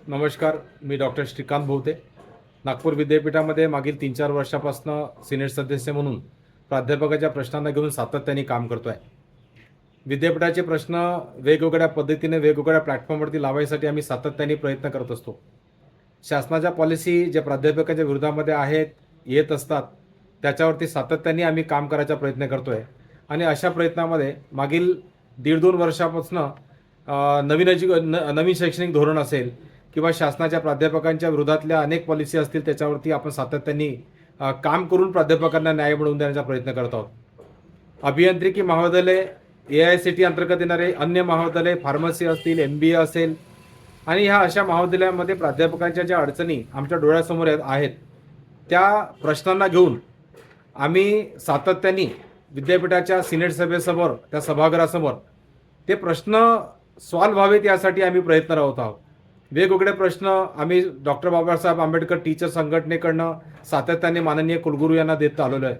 नमस्कार, मी डॉक्टर श्रीकांत भोवते. नागपूर विद्यापीठामध्ये मागील 3-4 वर्षापासून सिनेट सदस्य म्हणून प्राध्यापकाच्या प्रश्नांना घेऊन सातत्याने काम करतो आहे. विद्यापीठाचे प्रश्न वेगवेगळ्या पद्धतीने वेगवेगळ्या प्लॅटफॉर्मवरती लावायसाठी आम्ही सातत्याने प्रयत्न करत असतो. शासनाच्या पॉलिसी ज्या प्राध्यापकाच्या विरोधामध्ये आहेत येत असतात त्याच्यावरती सातत्याने आम्ही काम करायचा प्रयत्न करतो आहे. आणि अशा प्रयत्नामध्ये मागील 1.5-2 वर्षापासून नवीन शैक्षणिक धोरण असेल किंवा शासनाच्या प्राध्यापकांच्या विरोधातल्या अनेक पॉलिसी असतील त्याच्यावरती आपण सातत्याने काम करून प्राध्यापकांना न्याय मिळवून देण्याचा प्रयत्न करत आहोत. अभियांत्रिकी महाविद्यालय, AICTE अंतर्गत येणारे अन्य महाविद्यालय, फार्मसी असतील, MBA असेल आणि ह्या अशा महाविद्यालयांमध्ये प्राध्यापकांच्या ज्या अडचणी आमच्या डोळ्यासमोर आहेत त्या प्रश्नांना घेऊन आम्ही सातत्याने विद्यापीठाच्या सिनेट सभेसमोर, त्या सभागृहासमोर ते प्रश्न सॉल्व्ह व्हावेत यासाठी आम्ही प्रयत्नरत आहोत. वेगवेगळे प्रश्न आम्ही डॉक्टर बाबासाहेब आंबेडकर टीचर संघटनेकडनं सातत्याने माननीय कुलगुरू यांना देत आलेलो आहे.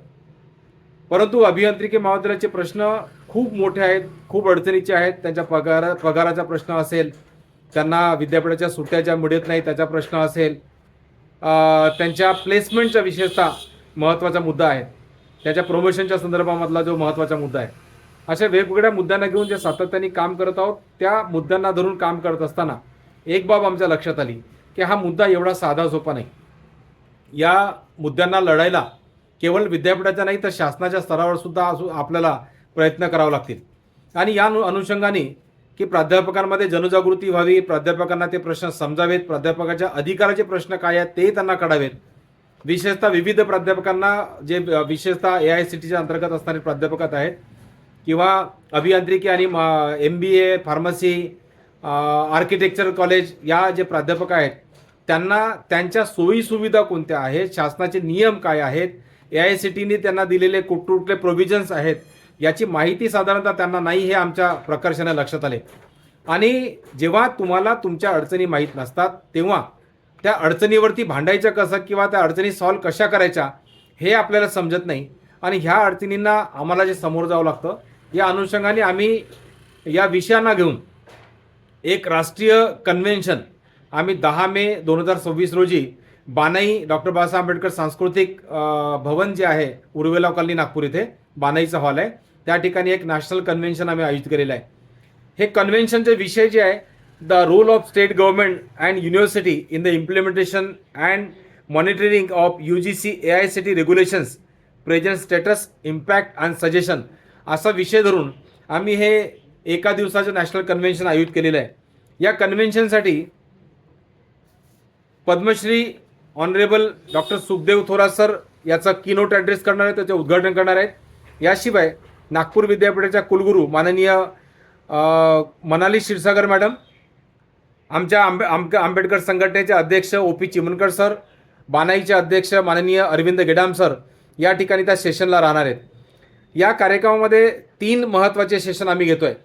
परंतु अभियांत्रिकी महाविद्यालयाचे प्रश्न खूप मोठे आहेत, खूप अडचणीचे आहेत. त्यांच्या पगाराचा प्रश्न असेल, त्यांना विद्यापीठाच्या सुट्ट्या ज्या मिळत नाही त्याचा प्रश्न असेल, त्यांच्या प्लेसमेंटचा विशेषतः महत्त्वाचा मुद्दा आहे, त्याच्या प्रमोशनच्या संदर्भामधला जो महत्त्वाचा मुद्दा आहे. अशा वेगवेगळ्या मुद्द्यांना घेऊन जे सातत्याने काम करत आहोत त्या मुद्द्यांना धरून काम करत असताना एक बाब आमच्या लक्षात आली की हा मुद्दा एवढा साधा सोपा नाही. या मुद्द्यांना लढायला केवळ विद्यापीठाच्या नाही तर शासनाच्या स्तरावर सुद्धा आपल्याला प्रयत्न करावे लागतील. आणि या अनुषंगाने की प्राध्यापकांमध्ये जनजागृती व्हावी, प्राध्यापकांना ते प्रश्न समजावेत, प्राध्यापकाच्या अधिकाराचे प्रश्न काय आहेत ते त्यांना कळावेत. विशेषतः विविध प्राध्यापकांना जे विशेषतः AICTEच्या अंतर्गत असणारे प्राध्यापक आहेत किंवा अभियांत्रिकी आणि MBA, फार्मसी, आर्किटेक्चर कॉलेज या जे प्राध्यापक आहेत त्यांना त्यांच्या सोयीसुविधा कोणत्या आहेत, शासनाचे नियम काय आहेत, AICTEने त्यांना दिलेले कुठले प्रोव्हिजन्स आहेत याची माहिती साधारणतः त्यांना नाही हे आमच्या प्रकर्षाने लक्षात आले. आणि जेव्हा तुम्हाला तुमच्या अडचणी माहीत नसतात तेव्हा त्या अडचणीवरती भांडायचं कसं किंवा त्या अडचणी सॉल्व्ह कशा करायच्या हे आपल्याला समजत नाही. आणि ह्या अडचणींना आम्हाला जे समोर जावं लागतं या अनुषंगाने आम्ही या विषयांना घेऊन एक राष्ट्रीय कन्व्हेन्शन आम्ही 10 मे 2026 रोजी बानाई डॉक्टर बाबासाहेब आंबेडकर सांस्कृतिक भवन जे आहे उर्वेला कॉलनी नागपूर इथे बानाईचा हॉल आहे त्या ठिकाणी एक नॅशनल कन्व्हेन्शन आम्ही आयोजित केलेलं आहे. हे कन्व्हेन्शनचे विषय जे आहे the role of state government and university in the implementation and monitoring of UGC AICTE regulations, present status, impact and suggestion असा विषय धरून आम्ही हे एका दिवसाचं नॅशनल कन्व्हेन्शन आयोजित केलेलं आहे. या कन्व्हेन्शनसाठी Padmashri honourable doctor Sukhdev Thorat sir याचा कीनोट ॲड्रेस करणार आहेत, त्याचे उद्घाटन करणार आहेत. याशिवाय नागपूर विद्यापीठाच्या कुलगुरू माननीय मनाली क्षीरसागर मॅडम, आमच्या आंबेडकर संघटनेचे अध्यक्ष OP चिमनकर सर, बानाईचे अध्यक्ष माननीय अरविंद गेडाम सर या ठिकाणी त्या सेशनला राहणार आहेत. या कार्यक्रमामध्ये 3 महत्त्वाचे सेशन आम्ही घेतो आहे.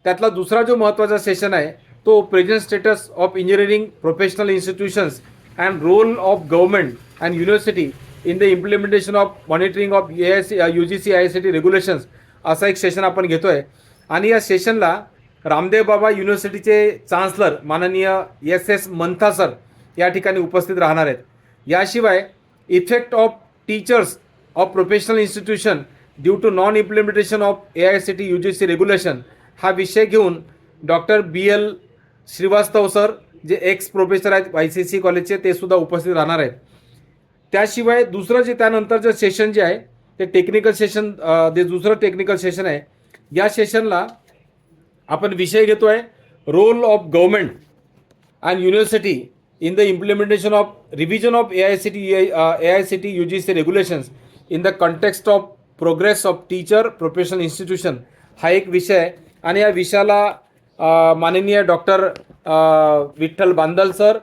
त्यातला दुसरा जो महत्त्वाचा सेशन आहे तो present status of engineering professional institutions and role of government and university in the implementation of monitoring of UGC AICTE regulations असा एक सेशन आपण घेतो आहे. आणि या सेशनला रामदेव बाबा युनिव्हर्सिटीचे चान्सलर माननीय SS मंथा सर या ठिकाणी उपस्थित राहणार आहेत. याशिवाय effect of teachers of professional institution due to non implementation of AICTE UGC regulation हा विषय घेऊन डॉक्टर BL श्रीवास्तव सर जे एक्स प्रोफेसर आहेत ICC कॉलेजचे ते सुद्धा उपस्थित राहणार आहेत. त्याशिवाय दुसरं जे त्यानंतरचं सेशन जे आहे ते टेक्निकल सेशन, जे दुसरं टेक्निकल सेशन आहे या सेशनला आपण विषय घेतो आहे role of government and university in the implementation of revision of AICTE UGC regulations in the context of progress of teacher professional institution हा एक विषय आहे. आणि या विषयाला माननीय डॉक्टर विठ्ठल बांदल सर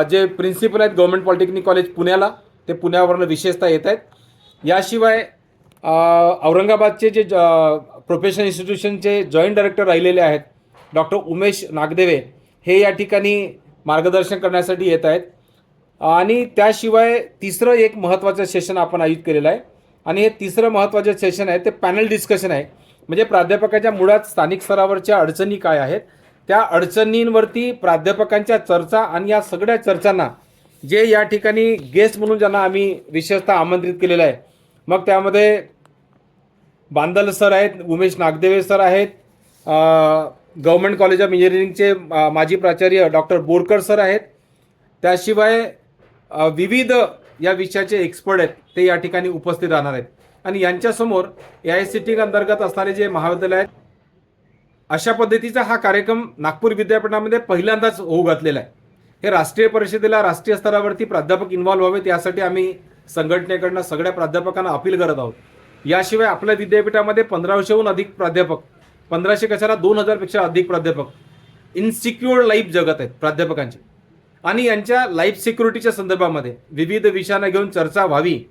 जे प्रिन्सिपल आहेत गव्हर्नमेंट पॉलिटेक्निक कॉलेज पुण्याला, ते पुण्यावरून विशेषतः येत आहेत. याशिवाय औरंगाबादचे जे प्रोफेशनल इन्स्टिट्यूशनचे जॉईंट डायरेक्टर राहिलेले आहेत डॉक्टर उमेश नागदेवे हे या ठिकाणी मार्गदर्शन करण्यासाठी येत आहेत. आणि त्याशिवाय तिसरं एक महत्त्वाचं सेशन आपण आयोजित केलेलं आहे. आणि हे तिसरं महत्त्वाचं सेशन आहे ते पॅनल डिस्कशन आहे. म्हणजे प्राध्यापकाच्या मुळात स्थानिक स्तरावरच्या अडचणी काय आहेत त्या अडचणींवरती प्राध्यापकांच्या चर्चा आणि या सगळ्या चर्चांना जे या ठिकाणी गेस्ट म्हणून ज्यांना आम्ही विशेषतः आमंत्रित केलेलं आहे, मग त्यामध्ये बांदल सर आहेत, उमेश नागदेवे सर आहेत, गव्हर्नमेंट कॉलेज ऑफ इंजिनिअरिंगचे माजी प्राचार्य डॉक्टर बोरकर सर आहेत, त्याशिवाय विविध या विषयाचे एक्सपर्ट आहेत ते या ठिकाणी उपस्थित राहणार आहेत. आणि यांच्यासमोर AICTE अंतर्गत असणारे जे महाविद्यालय आहेत, अशा पद्धतीचा हा कार्यक्रम नागपूर विद्यापीठामध्ये पहिल्यांदाच होऊ घातलेला आहे. हे राष्ट्रीय परिषदेला राष्ट्रीय स्तरावरती प्राध्यापक इन्व्हॉल्व्ह व्हावेत यासाठी आम्ही संघटनेकडनं सगळ्या प्राध्यापकांना अपील करत आहोत. याशिवाय आपल्या विद्यापीठामध्ये 1500हून अधिक प्राध्यापक, 1500 कशाला 2000पेक्षा अधिक प्राध्यापक इनसिक्युअर लाईफ जगत आहेत प्राध्यापकांची, आणि यांच्या लाईफ सिक्युरिटीच्या संदर्भामध्ये विविध विषयांना घेऊन चर्चा व्हावी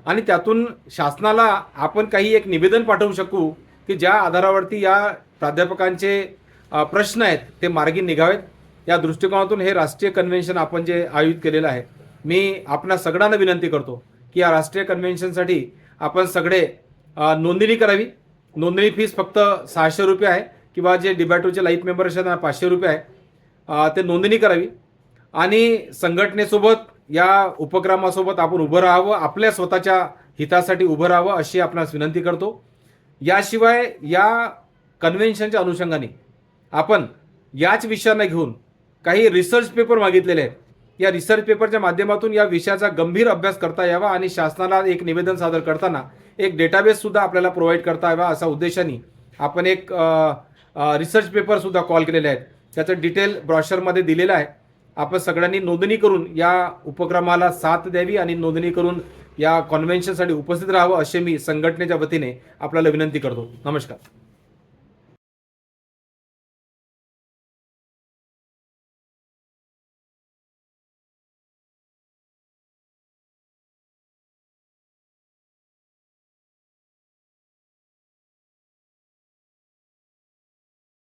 आणि त्यातून शासनाला आपण काही एक निवेदन पाठवू शकू की ज्या आधारावरती या प्राध्यापकांचे प्रश्न आहेत ते मार्गी निघावेत. या दृष्टिकोनातून हे राष्ट्रीय कन्व्हेन्शन आपण जे आयोजित केलेलं आहे, मी आपणा सगळ्यांना विनंती करतो की या राष्ट्रीय कन्व्हेन्शनसाठी आपण सगळे नोंदणी करावी. नोंदणी फीस फक्त 600 रुपये आहे, किंवा जे डिबॅटोचे लाईफ मेंबर असतात त्यांना 500 रुपये आहे. ते नोंदणी करावी आणि संघटनेसोबत या उपक्रमासोबत आपण उभं राहावं, आपल्या स्वतःच्या हितासाठी उभं राहावं अशी आपणास विनंती करतो. याशिवाय या कन्व्हेन्शनच्या अनुषंगाने आपण याच विषयांना घेऊन काही रिसर्च पेपर मागितलेले आहेत. या रिसर्च पेपरच्या माध्यमातून या विषयाचा गंभीर अभ्यास करता यावा आणि शासनाला एक निवेदन सादर करताना एक डेटाबेस सुद्धा आपल्याला प्रोव्हाइड करता यावा असा उद्देशाने आपण एक रिसर्च पेपर सुद्धा कॉल केलेले आहेत. त्याचं डिटेल ब्रॉशरमध्ये दिलेलं आहे. आपण सगळ्यांनी नोंदणी करून या उपक्रमाला साथ द्यावी आणि नोंदणी करून या कन्व्हेन्शनसाठी उपस्थित राहावं असे मी संघटनेच्या वतीने आपल्याला विनंती करतो. नमस्कार.